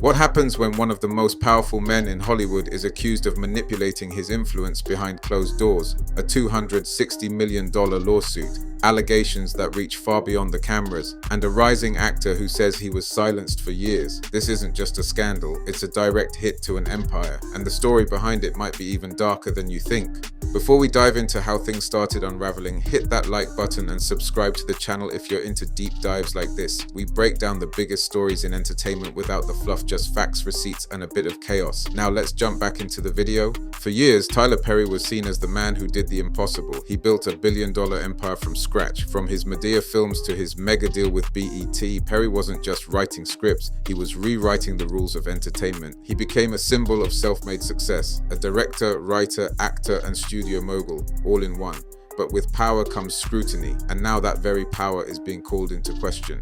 What happens when one of the most powerful men in Hollywood is accused of manipulating his influence behind closed doors? A $260 million lawsuit, allegations that reach far beyond the cameras, and a rising actor who says he was silenced for years. This isn't just a scandal, it's a direct hit to an empire, and the story behind it might be even darker than you think. Before we dive into how things started unraveling, hit that like button and subscribe to the channel if you're into deep dives like this. We break down the biggest stories in entertainment without the fluff, just facts, receipts, and a bit of chaos. Now let's jump back into the video. For years, Tyler Perry was seen as the man who did the impossible. He built a billion-dollar empire from scratch. From his Medea films to his mega deal with BET, Perry wasn't just writing scripts, he was rewriting the rules of entertainment. He became a symbol of self-made success, a director, writer, actor, and studio mogul, all in one. But with power comes scrutiny, and now that very power is being called into question.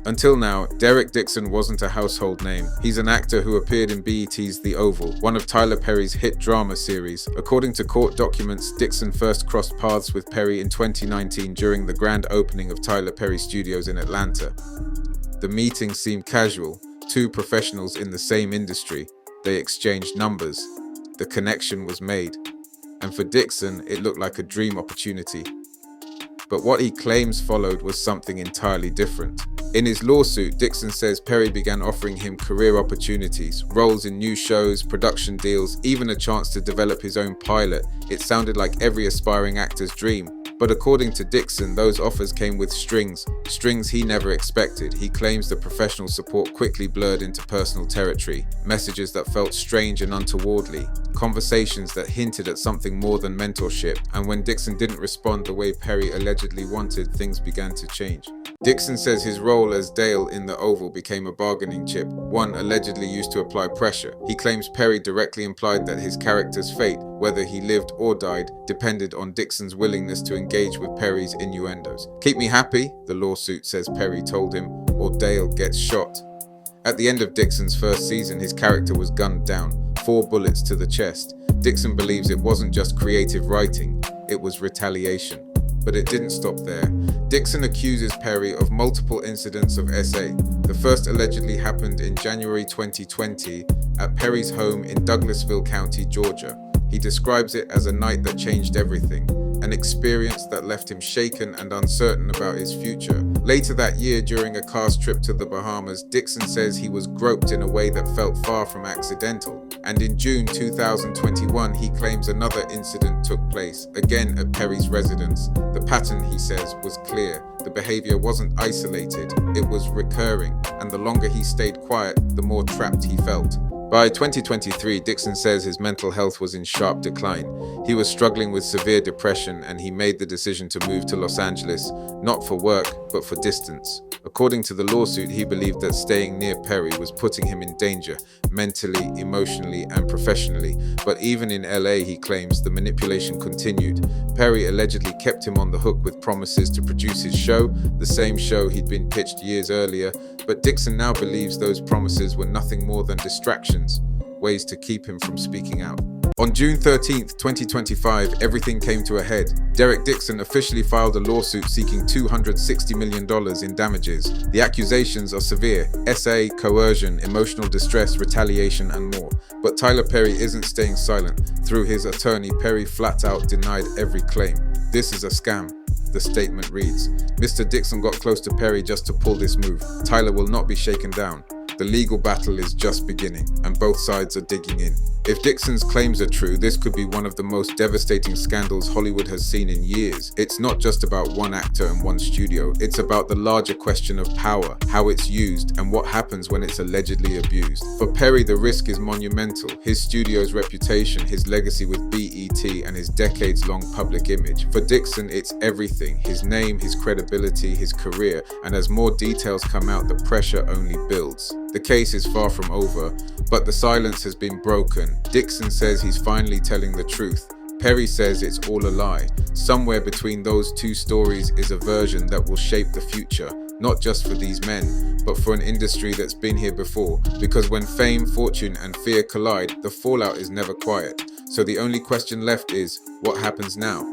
Until now, Dixon wasn't a household name. He's an actor who appeared in BET's The Oval, one of Tyler Perry's hit drama series. According to court documents, Dixon first crossed paths with Perry in 2019 during the grand opening of Tyler Perry Studios in Atlanta. The meeting seemed casual, two professionals in the same industry. They exchanged numbers. The connection was made. And for Dixon, it looked like a dream opportunity. But what he claims followed was something entirely different. In his lawsuit, Dixon says Perry began offering him career opportunities, roles in new shows, production deals, even a chance to develop his own pilot. It sounded like every aspiring actor's dream. But according to Dixon, those offers came with strings he never expected. He claims the professional support quickly blurred into personal territory, messages that felt strange and untowardly, conversations that hinted at something more than mentorship, and when Dixon didn't respond the way Perry allegedly wanted, things began to change. Dixon says his role as Dale in The Oval became a bargaining chip, one allegedly used to apply pressure. He claims Perry directly implied that his character's fate, whether he lived or died, depended on Dixon's willingness to engage with Perry's innuendos. "Keep me happy," the lawsuit says Perry told him, "or Dale gets shot." At the end of Dixon's first season, his character was gunned down, 4 bullets to the chest. Dixon believes it wasn't just creative writing, it was retaliation. But it didn't stop there. Dixon accuses Perry of multiple incidents of SA. The first allegedly happened in January 2020 at Perry's home in Douglasville County, Georgia. He describes it as a night that changed everything, an experience that left him shaken and uncertain about his future. Later that year, during a car's trip to the Bahamas, Dixon says he was groped in a way that felt far from accidental. And in June 2021, he claims another incident took place, again at Perry's residence. The pattern, he says, was clear. The behavior wasn't isolated, it was recurring, and the longer he stayed quiet, the more trapped he felt. By 2023, Dixon says his mental health was in sharp decline. He was struggling with severe depression, and he made the decision to move to Los Angeles, not for work, but for distance. According to the lawsuit, he believed that staying near Perry was putting him in danger, mentally, emotionally, and professionally. But even in LA, he claims, the manipulation continued. Perry allegedly kept him on the hook with promises to produce his show, the same show he'd been pitched years earlier. But Dixon now believes those promises were nothing more than distractions, ways to keep him from speaking out. On June 13th, 2025, everything came to a head. Dixon officially filed a lawsuit seeking $260 million in damages. The accusations are severe: SA, coercion, emotional distress, retaliation, and more. But Tyler Perry isn't staying silent. Through his attorney, Perry flat out denied every claim. "This is a scam," the statement reads. "Mr. Dixon got close to Perry just to pull this move. Tyler will not be shaken down. The legal battle is just beginning, and both sides are digging in." If Dixon's claims are true, this could be one of the most devastating scandals Hollywood has seen in years. It's not just about one actor and one studio, it's about the larger question of power, how it's used, and what happens when it's allegedly abused. For Perry, the risk is monumental: his studio's reputation, his legacy with BET, and his decades-long public image. For Dixon, it's everything: his name, his credibility, his career, and as more details come out, the pressure only builds. The case is far from over, but the silence has been broken. Dixon says he's finally telling the truth. Perry says it's all a lie. Somewhere between those two stories is a version that will shape the future, not just for these men, but for an industry that's been here before. Because when fame, fortune, and fear collide, the fallout is never quiet. So the only question left is, what happens now?